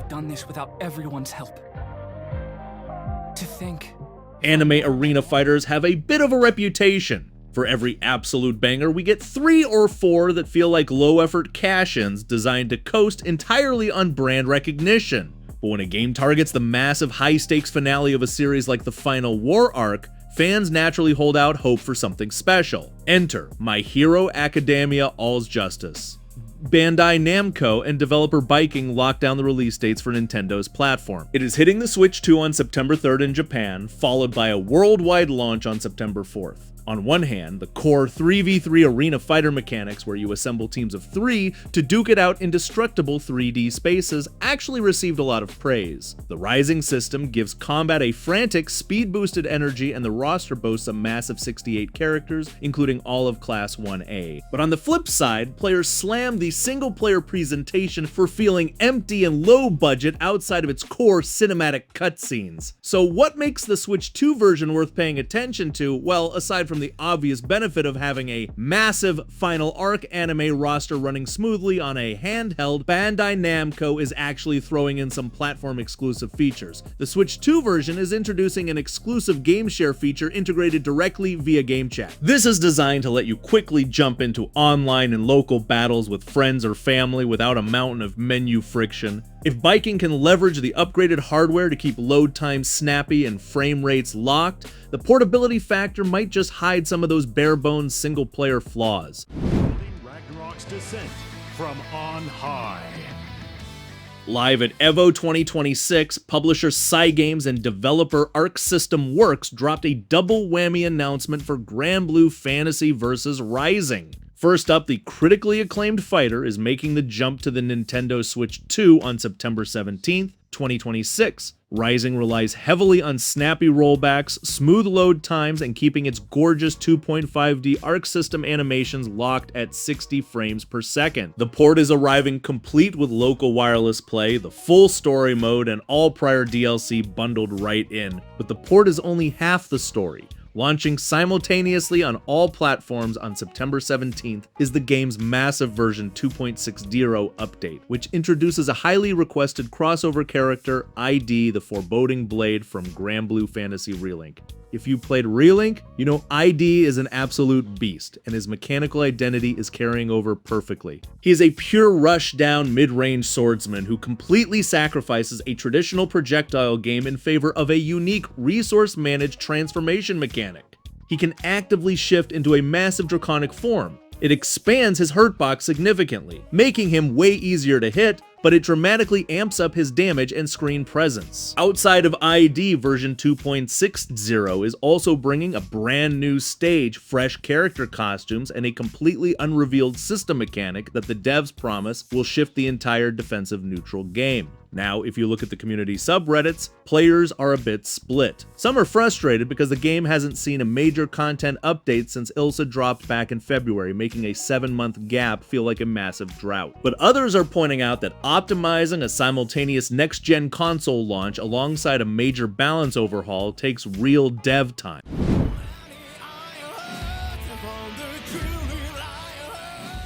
have done this without everyone's help. To think... Anime arena fighters have a bit of a reputation. For every absolute banger, we get 3 or 4 that feel like low-effort cash-ins designed to coast entirely on brand recognition. But when a game targets the massive high-stakes finale of a series like the Final War arc, fans naturally hold out hope for something special. Enter My Hero Academia All's Justice. Bandai Namco and developer Viking locked down the release dates for Nintendo's platform. It is hitting the Switch 2 on September 3rd in Japan, followed by a worldwide launch on September 4th. On one hand, the core 3v3 arena fighter mechanics where you assemble teams of 3 to duke it out in destructible 3D spaces actually received a lot of praise. The Rising system gives combat a frantic, speed-boosted energy, and the roster boasts a massive 68 characters, including all of Class 1A. But on the flip side, players slammed the single-player presentation for feeling empty and low-budget outside of its core cinematic cutscenes. So what makes the Switch 2 version worth paying attention to? Well, aside from the obvious benefit of having a massive final arc anime roster running smoothly on a handheld, Bandai Namco is actually throwing in some platform exclusive features. The Switch 2 version is introducing an exclusive game share feature integrated directly via game chat. This is designed to let you quickly jump into online and local battles with friends or family without a mountain of menu friction. If Viking can leverage the upgraded hardware to keep load times snappy and frame rates locked, the portability factor might just hide some of those bare-bones single-player flaws. Ragnarok's descent from on high. Live at EVO 2026, publisher Cygames and developer Arc System Works dropped a double whammy announcement for Granblue Fantasy vs. Rising. First up, the critically acclaimed fighter is making the jump to the Nintendo Switch 2 on September 17th, 2026. Rising relies heavily on snappy rollbacks, smooth load times, and keeping its gorgeous 2.5D Arc System animations locked at 60 frames per second. The port is arriving complete with local wireless play, the full story mode, and all prior DLC bundled right in. But the port is only half the story. Launching simultaneously on all platforms on September 17th is the game's massive version 2.60 update, which introduces a highly requested crossover character, ID, the Foreboding Blade from Granblue Fantasy Relink. If you played Relink, you know ID is an absolute beast, and his mechanical identity is carrying over perfectly. He is a pure rush-down mid-range swordsman who completely sacrifices a traditional projectile game in favor of a unique resource-managed transformation mechanic. He can actively shift into a massive draconic form. It expands his hurtbox significantly, making him way easier to hit, but it dramatically amps up his damage and screen presence. Outside of ID, version 2.60 is also bringing a brand new stage, fresh character costumes, and a completely unrevealed system mechanic that the devs promise will shift the entire defensive neutral game. Now, if you look at the community subreddits, players are a bit split. Some are frustrated because the game hasn't seen a major content update since Ilsa dropped back in February, making a 7-month gap feel like a massive drought. But others are pointing out that optimizing a simultaneous next-gen console launch alongside a major balance overhaul takes real dev time.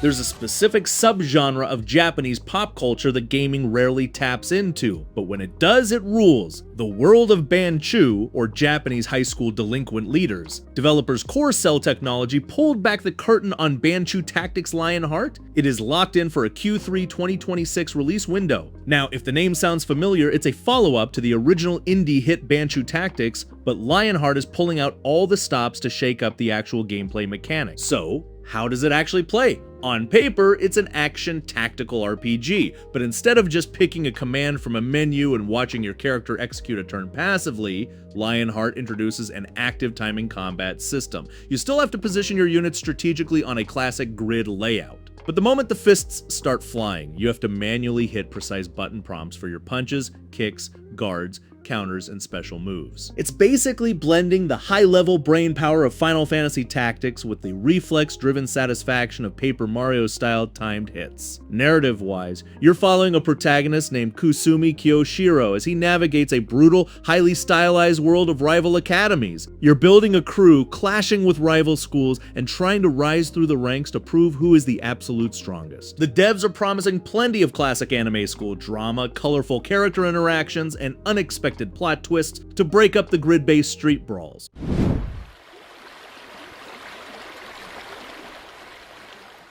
There's a specific subgenre of Japanese pop culture that gaming rarely taps into, but when it does, it rules. The world of Banchou, or Japanese high school delinquent leaders. Developers Core Cell Technology pulled back the curtain on Banchou Tactics Lionheart. It is locked in for a Q3 2026 release window. Now, if the name sounds familiar, it's a follow-up to the original indie hit Banchou Tactics, but Lionheart is pulling out all the stops to shake up the actual gameplay mechanics. So, how does it actually play? On paper, it's an action tactical RPG, but instead of just picking a command from a menu and watching your character execute a turn passively, Lionheart introduces an active timing combat system. You still have to position your units strategically on a classic grid layout. But the moment the fists start flying, you have to manually hit precise button prompts for your punches, kicks, guards, counters, and special moves. It's basically blending the high-level brain power of Final Fantasy Tactics with the reflex-driven satisfaction of Paper Mario-style timed hits. Narrative-wise, you're following a protagonist named Kusumi Kyoshiro as he navigates a brutal, highly stylized world of rival academies. You're building a crew, clashing with rival schools, and trying to rise through the ranks to prove who is the absolute strongest. The devs are promising plenty of classic anime school drama, colorful character interactions, and unexpected plot twists to break up the grid-based street brawls.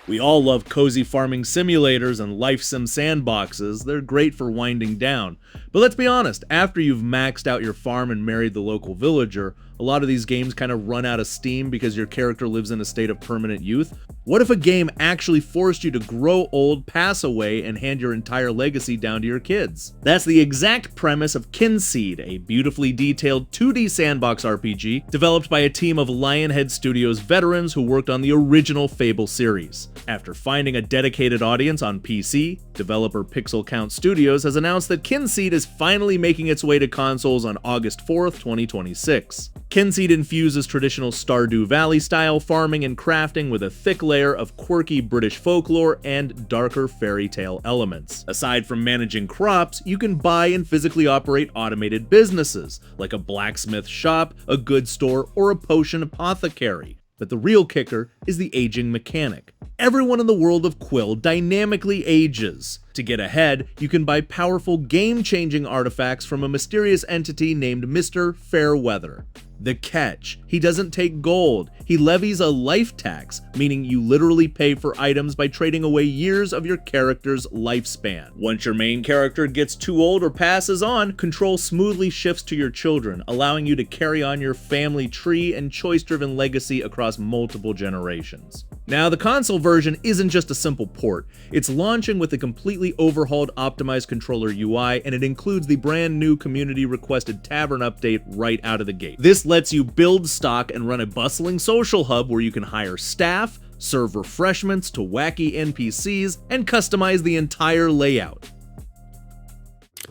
We all love cozy farming simulators and life sim sandboxes. They're great for winding down. But let's be honest, after you've maxed out your farm and married the local villager, a lot of these games kind of run out of steam because your character lives in a state of permanent youth. What if a game actually forced you to grow old, pass away, and hand your entire legacy down to your kids? That's the exact premise of Kynseed, a beautifully detailed 2D sandbox RPG developed by a team of Lionhead Studios veterans who worked on the original Fable series. After finding a dedicated audience on PC, developer Pixel Count Studios has announced that Kynseed is finally making its way to consoles on August 4th, 2026. Kynseed infuses traditional Stardew Valley-style farming and crafting with a thick layer of quirky British folklore and darker fairy tale elements. Aside from managing crops, you can buy and physically operate automated businesses, like a blacksmith shop, a goods store, or a potion apothecary. But the real kicker is the aging mechanic. Everyone in the world of Quill dynamically ages. To get ahead, you can buy powerful game-changing artifacts from a mysterious entity named Mr. Fairweather. The catch: he doesn't take gold, he levies a life tax, meaning you literally pay for items by trading away years of your character's lifespan. Once your main character gets too old or passes on, control smoothly shifts to your children, allowing you to carry on your family tree and choice-driven legacy across multiple generations. Now, the console version isn't just a simple port. It's launching with a completely overhauled optimized controller UI, and it includes the brand new community-requested Tavern update right out of the gate. This lets you build stock and run a bustling social hub where you can hire staff, serve refreshments to wacky NPCs, and customize the entire layout.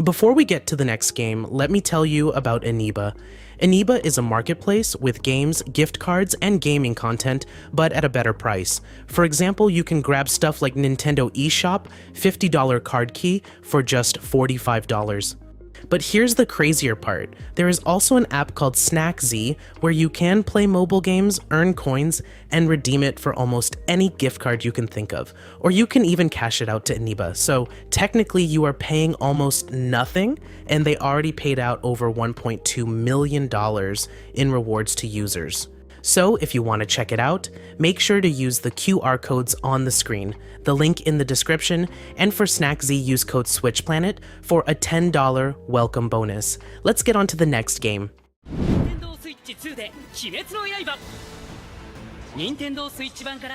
Before we get to the next game, let me tell you about ENEBA. ENEBA is a marketplace with games, gift cards, and gaming content, but at a better price. For example, you can grab stuff like Nintendo eShop, $50 card key for just $45. But here's the crazier part. There is also an app called SnackZ where you can play mobile games, earn coins, and redeem it for almost any gift card you can think of. Or you can even cash it out to ENEBA. So technically you are paying almost nothing, and they already paid out over $1.2 million in rewards to users. So if you want to check it out, make sure to use the QR codes on the screen, the link in the description, and for SnackZ use code SwitchPlanet for a $10 welcome bonus. Let's get on to the next game.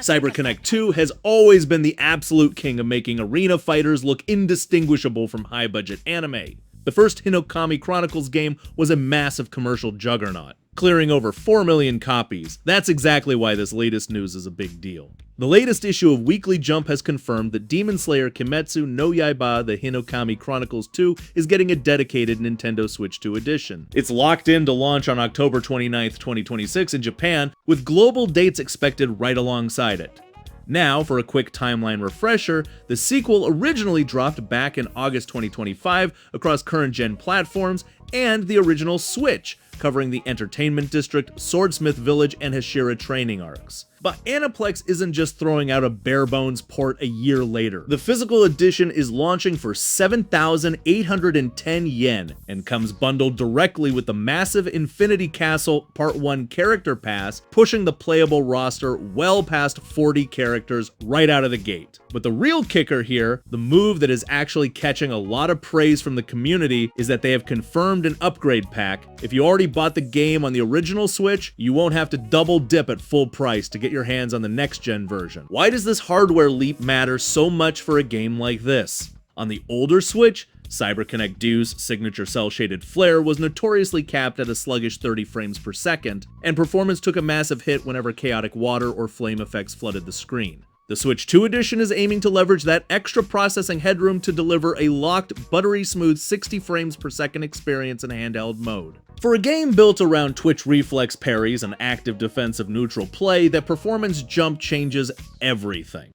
CyberConnect 2 has always been the absolute king of making arena fighters look indistinguishable from high-budget anime. The first Hinokami Chronicles game was a massive commercial juggernaut, clearing over 4 million copies. That's exactly why this latest news is a big deal. The latest issue of Weekly Jump has confirmed that Demon Slayer Kimetsu no Yaiba the Hinokami Chronicles 2 is getting a dedicated Nintendo Switch 2 edition. It's locked in to launch on October 29th, 2026 in Japan, with global dates expected right alongside it. Now, for a quick timeline refresher, the sequel originally dropped back in August 2025 across current-gen platforms and the original Switch, covering the Entertainment District, Swordsmith Village, and Hashira training arcs. But Aniplex isn't just throwing out a bare-bones port a year later. The physical edition is launching for 7,810 yen and comes bundled directly with the massive Infinity Castle Part 1 character pass, pushing the playable roster well past 40 characters right out of the gate. But the real kicker here, the move that is actually catching a lot of praise from the community, is that they have confirmed an upgrade pack. If you already bought the game on the original Switch, you won't have to double dip at full price to get your hands on the next-gen version. Why does this hardware leap matter so much for a game like this? On the older Switch, CyberConnect 2's signature cel-shaded flare was notoriously capped at a sluggish 30 frames per second, and performance took a massive hit whenever chaotic water or flame effects flooded the screen. The Switch 2 edition is aiming to leverage that extra processing headroom to deliver a locked, buttery smooth 60 frames per second experience in handheld mode. For a game built around twitch reflex parries and active defensive neutral play, that performance jump changes everything.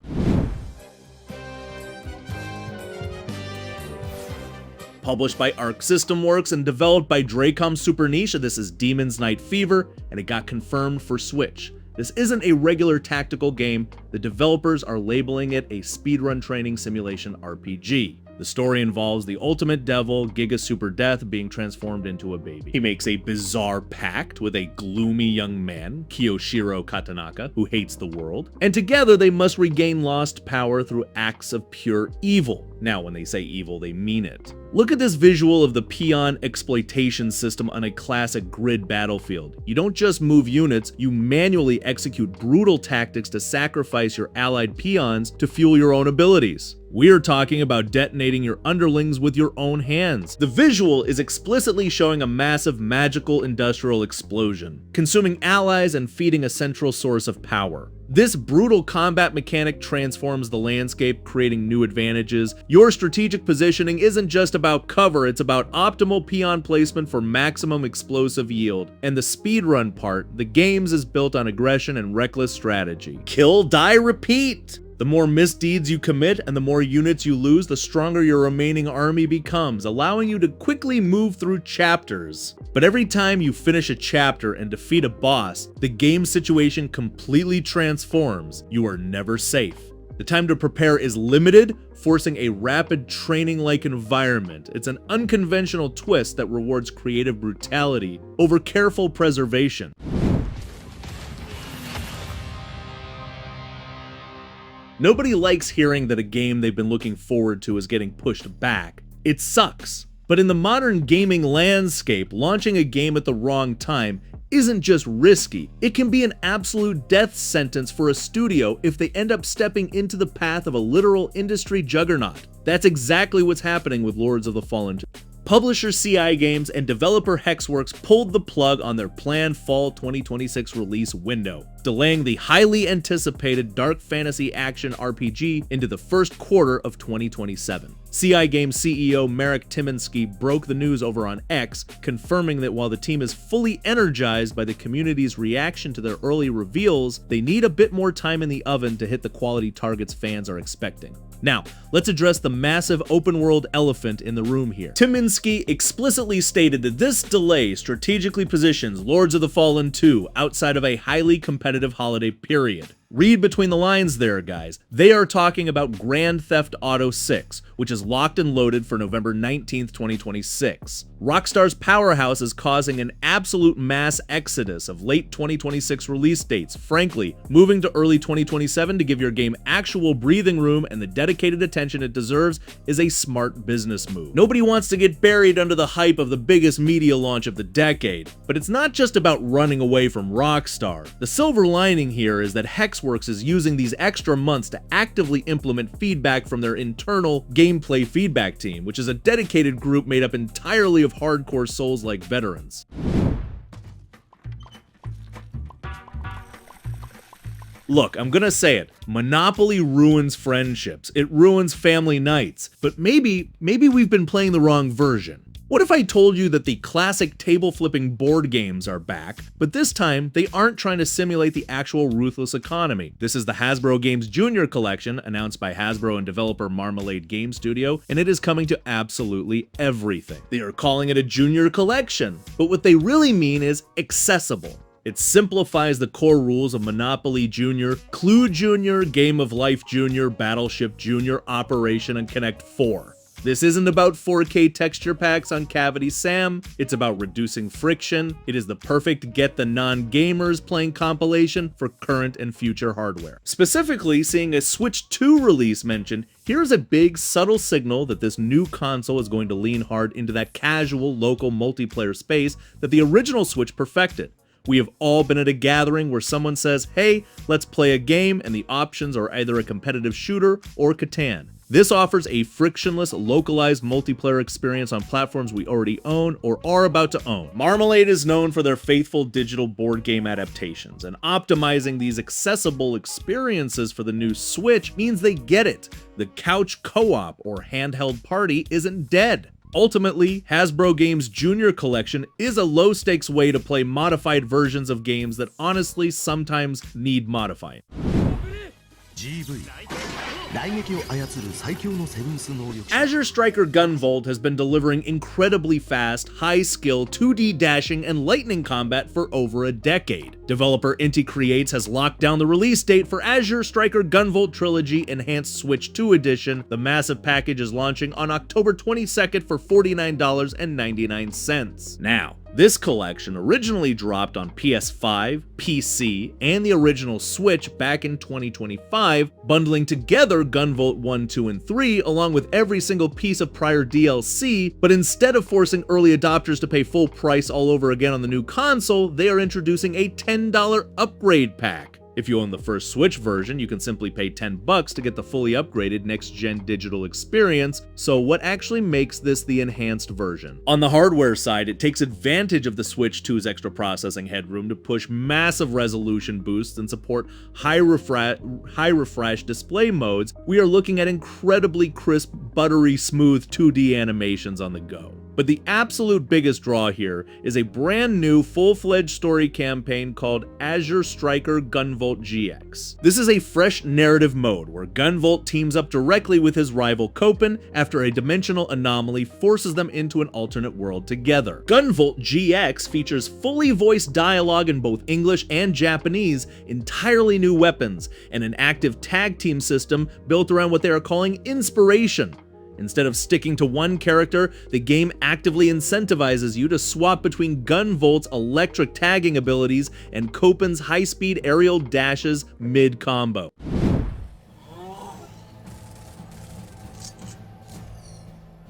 Published by Arc System Works and developed by Dracom Super Niche, this is Demon's Night Fever, and it got confirmed for Switch. This isn't a regular tactical game, the developers are labeling it a speedrun training simulation RPG. The story involves the ultimate devil, Giga Super Death, being transformed into a baby. He makes a bizarre pact with a gloomy young man, Kiyoshiro Katanaka, who hates the world, and together they must regain lost power through acts of pure evil. Now, when they say evil, they mean it. Look at this visual of the peon exploitation system on a classic grid battlefield. You don't just move units, you manually execute brutal tactics to sacrifice your allied peons to fuel your own abilities. We're talking about detonating your underlings with your own hands. The visual is explicitly showing a massive magical industrial explosion, consuming allies and feeding a central source of power. This brutal combat mechanic transforms the landscape, creating new advantages. Your strategic positioning isn't just about cover, it's about optimal peon placement for maximum explosive yield. And the speedrun part, the games is built on aggression and reckless strategy. Kill, die, repeat! The more misdeeds you commit and the more units you lose, the stronger your remaining army becomes, allowing you to quickly move through chapters. But every time you finish a chapter and defeat a boss, the game situation completely transforms. You are never safe. The time to prepare is limited, forcing a rapid training-like environment. It's an unconventional twist that rewards creative brutality over careful preservation. Nobody likes hearing that a game they've been looking forward to is getting pushed back. It sucks. But in the modern gaming landscape, launching a game at the wrong time isn't just risky, it can be an absolute death sentence for a studio if they end up stepping into the path of a literal industry juggernaut. That's exactly what's happening with Lords of the Fallen. Publisher CI Games and developer Hexworks pulled the plug on their planned fall 2026 release window, delaying the highly anticipated dark fantasy action RPG into the first quarter of 2027. CI Games CEO Marek Tymiński broke the news over on X, confirming that while the team is fully energized by the community's reaction to their early reveals, they need a bit more time in the oven to hit the quality targets fans are expecting. Now, let's address the massive open-world elephant in the room here. Tymiński explicitly stated that this delay strategically positions Lords of the Fallen 2 outside of a highly competitive holiday period. Read between the lines there, guys. They are talking about Grand Theft Auto 6, which is locked and loaded for November 19th, 2026. Rockstar's powerhouse is causing an absolute mass exodus of late 2026 release dates, frankly, moving to early 2027 to give your game actual breathing room and the dedicated attention it deserves is a smart business move. Nobody wants to get buried under the hype of the biggest media launch of the decade, but it's not just about running away from Rockstar. The silver lining here is that Hexworks is using these extra months to actively implement feedback from their internal gameplay feedback team, which is a dedicated group made up entirely of hardcore Souls-like veterans. Look, I'm gonna say it. Monopoly ruins friendships. It ruins family nights. But maybe we've been playing the wrong version. What if I told you that the classic table-flipping board games are back, but this time they aren't trying to simulate the actual ruthless economy? This is the Hasbro Games Junior Collection, announced by Hasbro and developer Marmalade Game Studio, and it is coming to absolutely everything. They are calling it a Junior Collection, but what they really mean is accessible. It simplifies the core rules of Monopoly Junior, Clue Junior, Game of Life Junior, Battleship Junior, Operation, and Connect 4. This isn't about 4K texture packs on Cavity Sam, it's about reducing friction. It is the perfect get the non-gamers playing compilation for current and future hardware. Specifically, seeing a Switch 2 release mentioned, here's a big subtle signal that this new console is going to lean hard into that casual local multiplayer space that the original Switch perfected. We have all been at a gathering where someone says, hey, let's play a game, and the options are either a competitive shooter or Catan. This offers a frictionless, localized multiplayer experience on platforms we already own or are about to own. Marmalade is known for their faithful digital board game adaptations, and optimizing these accessible experiences for the new Switch means they get it. The couch co-op or handheld party isn't dead. Ultimately, Hasbro Games' Junior Collection is a low-stakes way to play modified versions of games that honestly sometimes need modifying. Azure Striker Gunvolt has been delivering incredibly fast, high-skill 2D dashing and lightning combat for over a decade. Developer Inti Creates has locked down the release date for Azure Striker Gunvolt Trilogy Enhanced Switch 2 Edition. The massive package is launching on October 22nd for $49.99. Now, this collection originally dropped on PS5, PC, and the original Switch back in 2025, bundling together Gunvolt 1, 2, and 3 along with every single piece of prior DLC, but instead of forcing early adopters to pay full price all over again on the new console, they are introducing a $10 upgrade pack. If you own the first Switch version, you can simply pay $10 to get the fully upgraded next-gen digital experience. So what actually makes this the enhanced version? On the hardware side, it takes advantage of the Switch 2's extra processing headroom to push massive resolution boosts and support high refresh display modes. We are looking at incredibly crisp, buttery smooth 2D animations on the go. But the absolute biggest draw here is a brand new full-fledged story campaign called Azure Striker Gunvolt GX. This is a fresh narrative mode where Gunvolt teams up directly with his rival Copen after a dimensional anomaly forces them into an alternate world together. Gunvolt GX features fully voiced dialogue in both English and Japanese, entirely new weapons, and an active tag team system built around what they are calling inspiration. Instead of sticking to one character, the game actively incentivizes you to swap between Gunvolt's electric tagging abilities and Copen's high-speed aerial dashes mid-combo.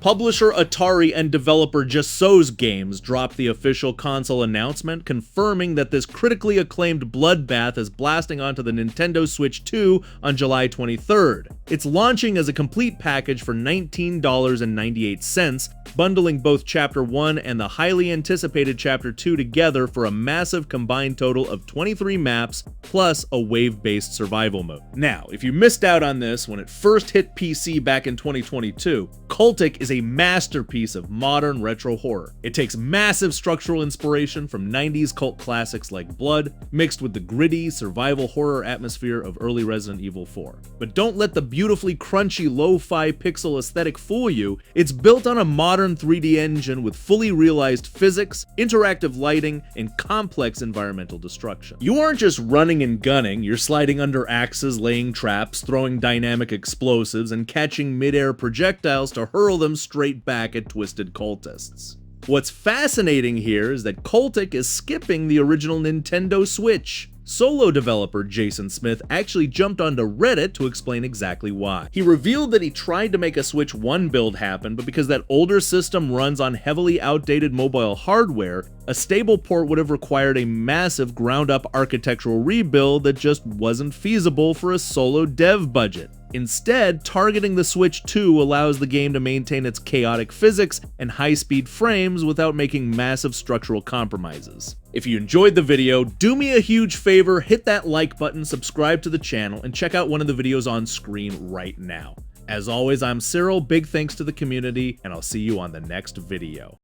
Publisher Atari and developer Just So's Games dropped the official console announcement, confirming that this critically acclaimed bloodbath is blasting onto the Nintendo Switch 2 on July 23rd. It's launching as a complete package for $19.98, bundling both Chapter 1 and the highly anticipated Chapter 2 together for a massive combined total of 23 maps, plus a wave-based survival mode. Now, if you missed out on this when it first hit PC back in 2022, CULTIC is a masterpiece of modern retro horror. It takes massive structural inspiration from 90s cult classics like Blood, mixed with the gritty survival horror atmosphere of early Resident Evil 4. But don't let the beautifully crunchy lo-fi pixel aesthetic fool you. It's built on a modern 3D engine with fully realized physics, interactive lighting, and complex environmental destruction. You aren't just running and gunning, you're sliding under axes, laying traps, throwing dynamic explosives, and catching mid-air projectiles to hurl them straight back at twisted cultists. What's fascinating here is that CULTIC is skipping the original Nintendo Switch. Solo developer Jason Smith actually jumped onto Reddit to explain exactly why. He revealed that he tried to make a Switch 1 build happen, but because that older system runs on heavily outdated mobile hardware, a stable port would have required a massive ground-up architectural rebuild that just wasn't feasible for a solo dev budget. Instead, targeting the Switch 2 allows the game to maintain its chaotic physics and high-speed frames without making massive structural compromises. If you enjoyed the video, do me a huge favor, hit that like button, subscribe to the channel, and check out one of the videos on screen right now. As always, I'm Cyril, big thanks to the community, and I'll see you on the next video.